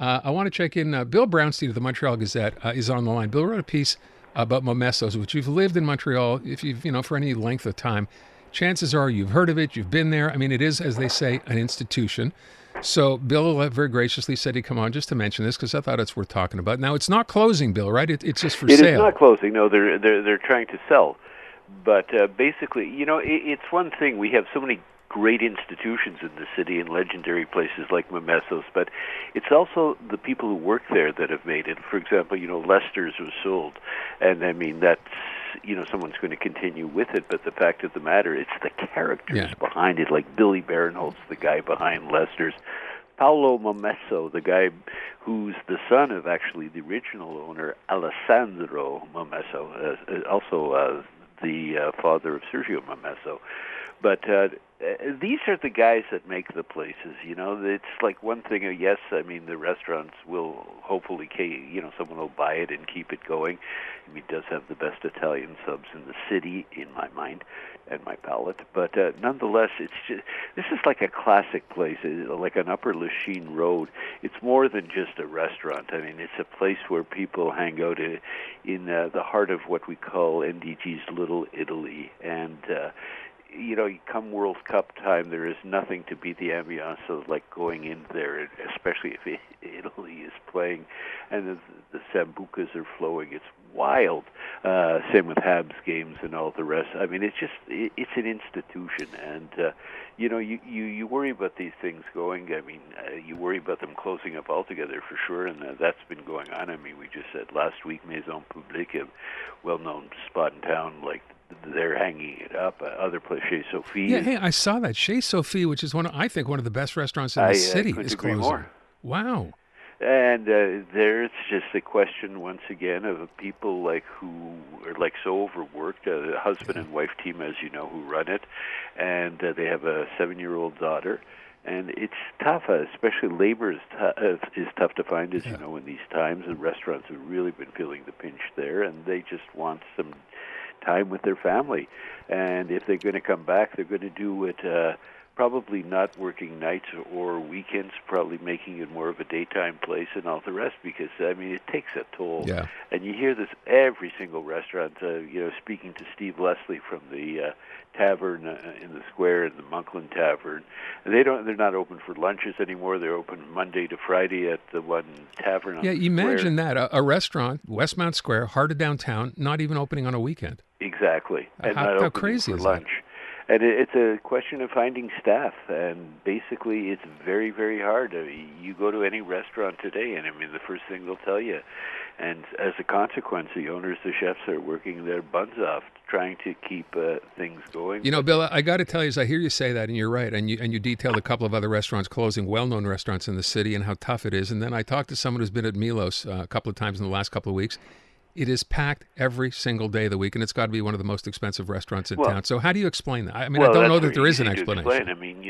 I want to check in. Bill Brownstein of the Montreal Gazette is on the line. Bill wrote a piece about Momesso's, which you've lived in Montreal, if you've, for any length of time. Chances are you've heard of it, you've been there. I mean, it is, as they say, an institution. So Bill very graciously said he'd come on just to mention this because I thought it's worth talking about. Now, it's not closing, Bill, right? It's just for sale. It is not closing. No, they're trying to sell. But basically, it's one thing. We have so many great institutions in the city and legendary places like Momesso's, but it's also the people who work there that have made it. For example, Lester's was sold, and I mean that's someone's going to continue with it. But the fact of the matter, it's the characters behind it, like Billy Barinholtz, the guy behind Lester's. Paolo Momesso, the guy who's the son of actually the original owner, Alessandro Momesso, also the father of Sergio Momesso. But these are the guys that make the places. It's like one thing. Yes, I mean the restaurants will hopefully, someone will buy it and keep it going. I mean, it does have the best Italian subs in the city, in my mind and my palate. But nonetheless, this is like a classic place, like on Upper Lachine Road. It's more than just a restaurant. I mean, it's a place where people hang out in the heart of what we call NDG's Little Italy, and come World Cup time, there is nothing to beat the ambiance of like going in there, especially if Italy is playing and the sambucas are flowing. It's wild. Same with Habs games and all the rest. I mean, it's an institution, and you worry about these things going. I mean, you worry about them closing up altogether for sure, and that's been going on. I mean, we just said last week, Maison Publique, a well-known spot in town, like they're hanging it up. Other place, Chez Sophie. Yeah, hey, I saw that. Chez Sophie, which is one of the best restaurants in the city, is closing. More. Wow. And there's just a question once again of people who are so overworked. A husband and wife team, as you know, who run it, and they have a 7-year-old daughter. And it's tough, especially labor is tough to find, as you know, in these times. And restaurants have really been feeling the pinch there, and they just want some time with their family. And if they're going to come back, they're going to do it probably not working nights or weekends, probably making it more of a daytime place and all the rest, because, I mean, it takes a toll. Yeah. And you hear this every single restaurant, speaking to Steve Leslie from the tavern in the square, in the Monkland Tavern. They're not open for lunches anymore. They're open Monday to Friday at the one tavern on the square. Imagine that, a restaurant, Westmount Square, heart of downtown, not even opening on a weekend. Exactly. And how crazy is lunch. That? And it's a question of finding staff, and basically it's very, very hard. You go to any restaurant today, and I mean, the first thing they'll tell you, and as a consequence, the owners, the chefs are working their buns off trying to keep things going. Bill, I got to tell you, as I hear you say that, and you're right, and you detailed a couple of other restaurants closing, well-known restaurants in the city, and how tough it is. And then I talked to someone who's been at Milos a couple of times in the last couple of weeks. It is packed every single day of the week, and it's got to be one of the most expensive restaurants in town. So how do you explain that? I mean, I don't know that there is an explanation. I mean,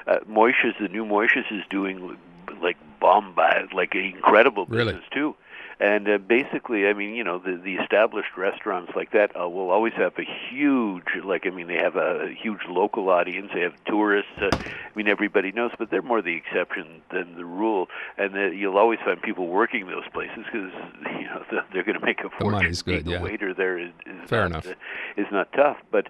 Moishes, the new Moishes is doing like bombast, like incredible business too. And basically, I mean, the established restaurants like that will always have a huge, they have a huge local audience. They have tourists. Everybody knows, but they're more the exception than the rule. And you'll always find people working those places because, they're going to make a fortune. The money's good, Being a waiter there is not tough. But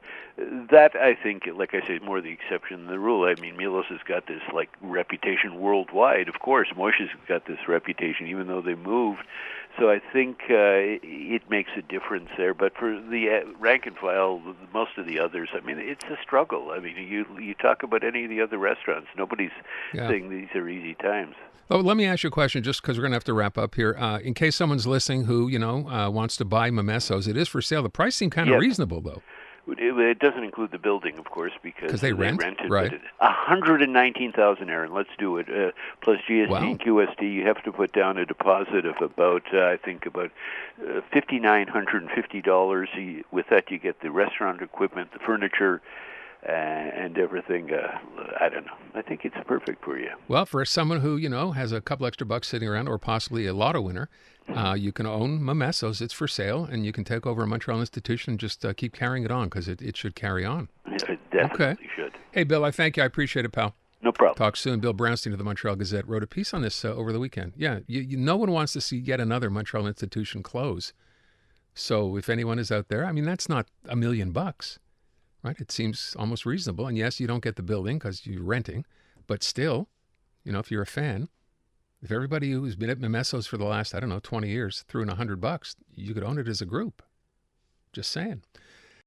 that, I think, like I say, more the exception than the rule. I mean, Milos has got this, reputation worldwide. Of course, Moishes has got this reputation, even though they moved. So I think it makes a difference there. But for the rank and file, most of the others, I mean, it's a struggle. I mean, you talk about any of the other restaurants, nobody's saying these are easy times. Oh, let me ask you a question, just because we're going to have to wrap up here. In case someone's listening who, wants to buy Momesso's, it is for sale. The price seemed kind of reasonable, though. It doesn't include the building, of course, because they rent it. Right. $119,000, Aaron. Let's do it. Plus GST and QST, you have to put down a deposit of about $5,950. With that, you get the restaurant equipment, the furniture, and everything. I don't know. I think it's perfect for you. Well, for someone who, has a couple extra bucks sitting around, or possibly a lotto winner, you can own Momesso's. It's for sale, and you can take over a Montreal institution and just keep carrying it on, because it should carry on. It definitely should. Hey, Bill, I thank you. I appreciate it, pal. No problem. Talk soon. Bill Brownstein of the Montreal Gazette wrote a piece on this over the weekend. Yeah, no one wants to see yet another Montreal institution close. So if anyone is out there, I mean, that's not $1 million, right? It seems almost reasonable. And yes, you don't get the building because you're renting, but still, if you're a fan, if everybody who's been at Momesso's for the last, I don't know, 20 years threw in $100, you could own it as a group. Just saying.